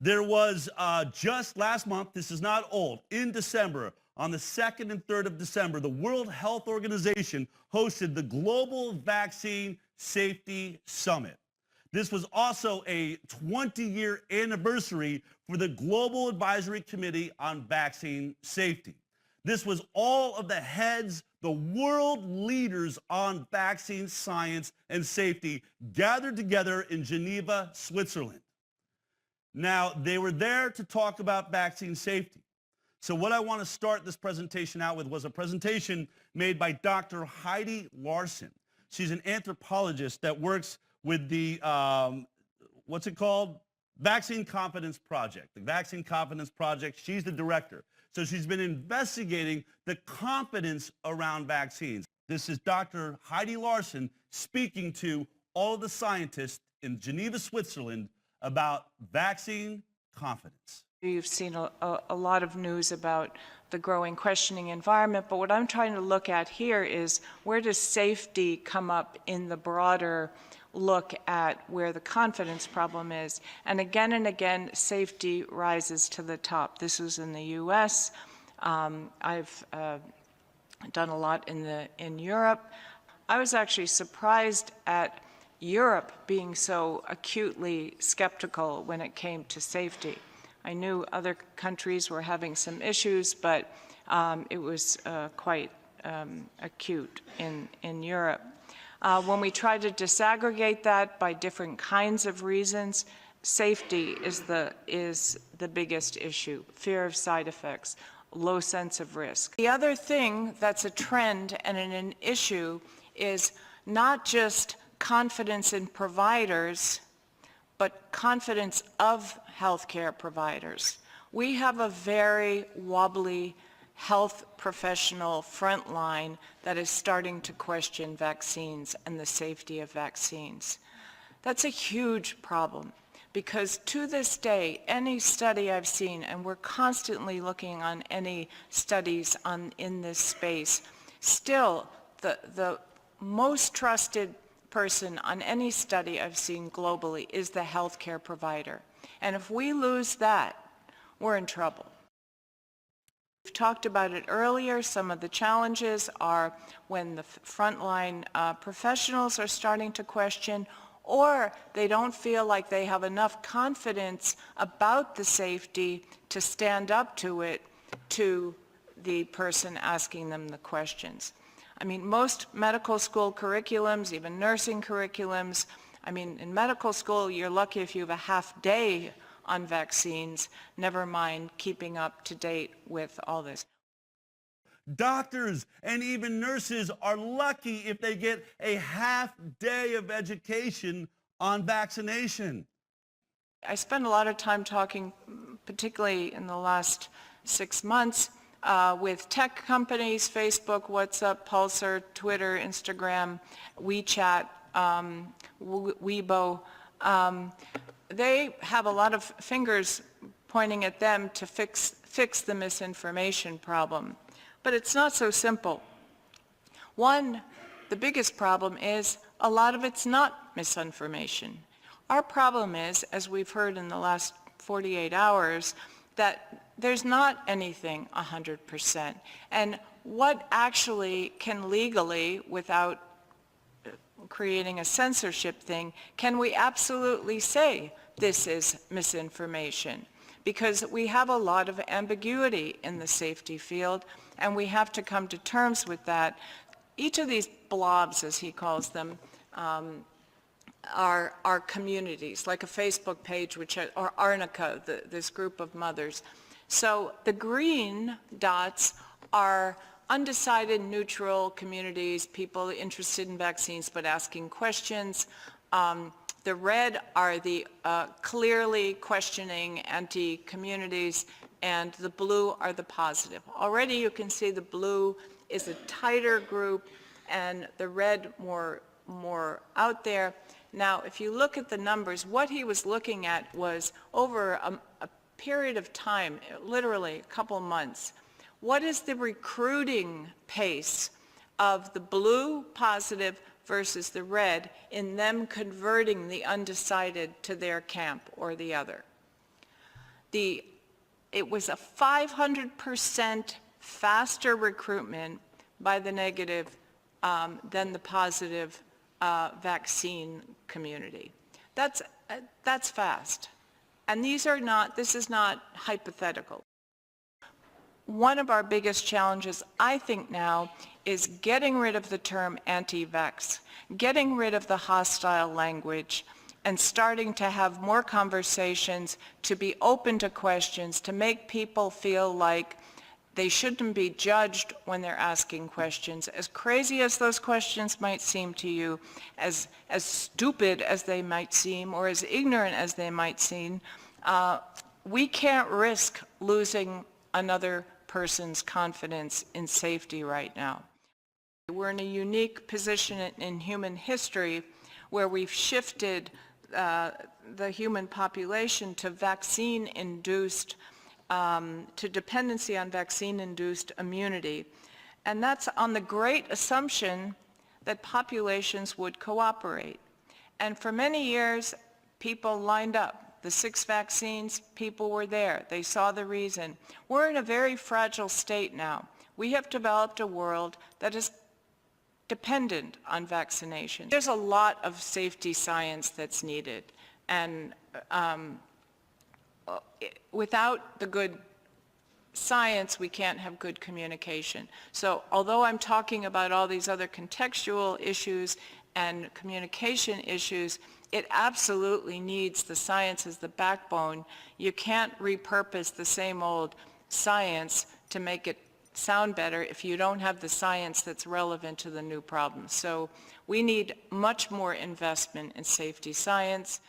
There was just last month, this is not old, in December, on the 2nd and 3rd of December, the World Health Organization hosted the Global Vaccine Safety Summit. This was also a 20-year anniversary for the Global Advisory Committee on Vaccine Safety. This was all of the heads, the world leaders on vaccine science and safety gathered together in Geneva, Switzerland. Now, they were there to talk about vaccine safety. So what I want to start this presentation out with was a presentation made by Dr. Heidi Larson. She's an anthropologist that works with the, what's it called? Vaccine Confidence Project. The Vaccine Confidence Project, she's the director. So she's been investigating the confidence around vaccines. This is Dr. Heidi Larson speaking to all of the scientists in Geneva, Switzerland about vaccine confidence. You've seen a lot of news about the growing questioning environment, but what I'm trying to look at here is where does safety come up in the broader look at where the confidence problem is. And again, safety rises to the top. This was in the US. I've done a lot in Europe. I was actually surprised at Europe being so acutely skeptical when it came to safety. I knew other countries were having some issues, but it was quite acute in Europe. When we try to disaggregate that by different kinds of reasons, safety is the biggest issue. Fear of side effects, low sense of risk. The other thing that's a trend and an issue is not just confidence in providers, but confidence of healthcare providers. We have a very wobbly health professional front line that is starting to question vaccines and the safety of vaccines. That's a huge problem because to this day, any study I've seen, and we're constantly looking on any studies in this space, still the most trusted person on any study I've seen globally is the healthcare provider. And if we lose that, we're in trouble. We've talked about it earlier. Some of the challenges are when the frontline professionals are starting to question, or they don't feel like they have enough confidence about the safety to stand up to it to the person asking them the questions. I mean, most medical school curriculums, even nursing curriculums, I mean, in medical school, you're lucky if you have a half day on vaccines, never mind keeping up to date with all this. Doctors and even nurses are lucky if they get a half day of education on vaccination. I spend a lot of time talking, particularly in the last 6 months, with tech companies, Facebook, WhatsApp, Pulsar, Twitter, Instagram, WeChat, Weibo. They have a lot of fingers pointing at them to fix the misinformation problem. But it's not so simple. One, the biggest problem is a lot of it's not misinformation. Our problem is, as we've heard in the last 48 hours, that there's not anything 100%. And what actually can legally, without creating a censorship thing, can we absolutely say this is misinformation? Because we have a lot of ambiguity in the safety field, and we have to come to terms with that. Each of these blobs, as he calls them, are communities, like a Facebook page, or Arnica, this group of mothers. So the green dots are undecided, neutral communities, people interested in vaccines but asking questions. The red are the clearly questioning anti-communities, and the blue are the positive. Already you can see the blue is a tighter group and the red more out there. Now, if you look at the numbers, what he was looking at was over a period of time, literally a couple months, what is the recruiting pace of the blue positive versus the red in them converting the undecided to their camp or the other? it was a 500% faster recruitment by the negative than the positive vaccine community. That's fast. And this is not hypothetical. One of our biggest challenges, I think now, is getting rid of the term anti-vax, getting rid of the hostile language, and starting to have more conversations, to be open to questions, to make people feel like they shouldn't be judged when they're asking questions. As crazy as those questions might seem to you, as stupid as they might seem, or as ignorant as they might seem, we can't risk losing another person's confidence in safety right now. We're in a unique position in human history where we've shifted the human population to vaccine-induced, to dependency on vaccine-induced immunity. And that's on the great assumption that populations would cooperate. And for many years, people lined up. The 6 vaccines, people were there. They saw the reason. We're in a very fragile state now. We have developed a world that is dependent on vaccination. There's a lot of safety science that's needed. And without the good science, we can't have good communication. So although I'm talking about all these other contextual issues and communication issues, it absolutely needs the science as the backbone. You can't repurpose the same old science to make it sound better if you don't have the science that's relevant to the new problems. So we need much more investment in safety science.